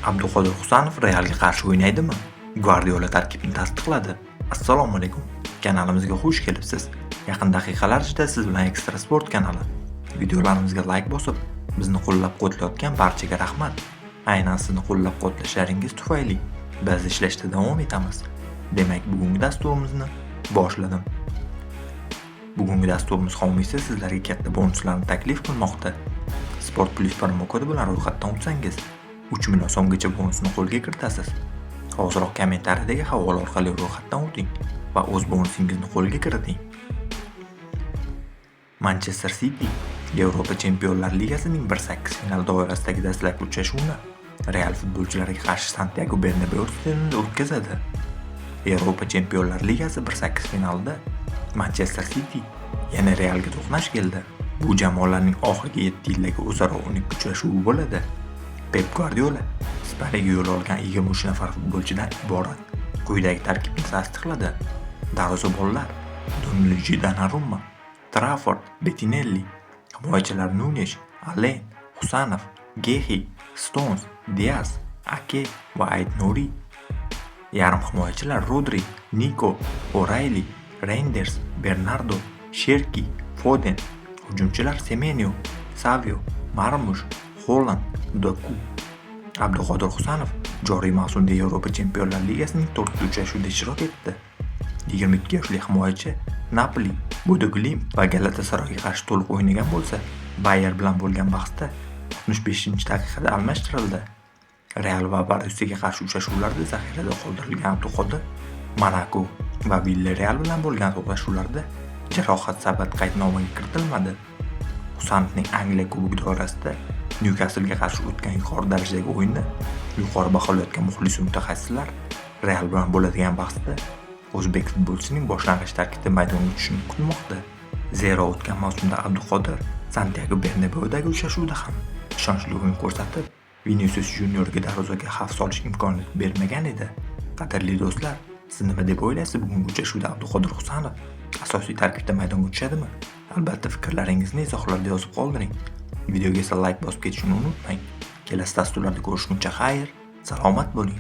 Abduqodir Husanov Realga qarshi o'ynaydimi? Guardiola tarkibni tasdiqladi. Assalomu alaykum. Kanalimizga xush kelibsiz. Yaqin daqiqalar ichida siz bilan Ekstra Sport kanali. Videolarimizga like bosib, bizni qo'llab-quvvatlayotgan barchaga rahmat. Aynan sizni qo'llab-quvvatlashlaringiz tufayli biz ishlashda davom etamiz. Demak, bugungi dasturimizni boshladim. Bugungi dasturimiz homiysi sizlarga katta bonuslarni taklif qilmoqda. Sport Plus promo kodi bilan ro'yxatdan o'tsangiz 3 million so'mgacha bonusni qo'lga kiritasiz. Hozirroq kommentariyadagi havola orqali ro'yxatdan o'ting va o'z bonusingizni qo'lga kiriting. Manchester City Yevropa Chempionlar Ligasining 1/8 final doirasidagi dastlabki uchrashuvini Real futbolchilariga qarshi Santiago Bernabeu stadionida o'tkazadi. Yevropa Chempionlar Ligasi 1/8 finalida Manchester City yana Realga to'qnash keldi. Bu jamoalarning oxirgi 7 yildagi o'zaro 12 uchrashuvi bo'ladi. Pep Guardiola Ispaniyaga yo'l olgan 23 nafar futbolchidan iborat quyidagi tarkibni tasdiqladi. Darvozabonlar Donluigi Donnarumma, Trafford, Bettinelli, himoyachilar Nunes, Allen, Husanov, Gehi, Stones, Diaz, Ake va Aït-Nouri. Yarim himoyachilar Rodri, Nico, O'Reilly, Reinders, Bernardo, Sherki, Foden. Hujumchilar Semenyo, Savio, Marmush, Holland, Doku. Abduqodir Husanov joriy mavsumda Yevropa Chempionlar Ligasining 4-uchrashuvida ishtirok etdi. 22 yoshli himoyachi Napoli, Bodo Glimt va Galatasaroyga qarshi to'liq o'ynagan bo'lsa, Bayer bilan bo'lgan bahsda 65-daqiqada almashtirildi. Real va Borussiyaga qarshi uchrashuvlarda zaxirada qoldirilgan Abduqodir Monaco va Villarreal bilan bo'lgan to'qnashuvlarda jarohat sabab qaydnomaga kiritilmadi. Husanovning Angliya Kubogi doirasida Newcastle-ga qarshi o'tgan yuqori darajadagi o'yinni yuqori baholayotgan muxlis mutaxassislar Real bilan bo'ladigan bahsda o'zbek futbolchisining boshlang'ich tarkibda maydonga tushishini kutmoqda. Zero o'tgan mavsumda Abduqodir Santiago Bernabeudagi uchrashuvda ham ishonchli o'yin ko'rsatib, Vinicius Juniorga darvozaga xavf solish imkoniyati bermagan edi. Qadrli do'stlar, siz nima deb o'ylaysiz bugungi uchrashuvda Abduqodir Husanov asosiy tarkibda maydonga tushadimi? Albatta fikrlaringizni izohlarda yozib qoldiring. Videoga esa like bosib ketishni unutmang. Kelasi dasturlarda ko'rishguncha xayr, salomat bo'ling.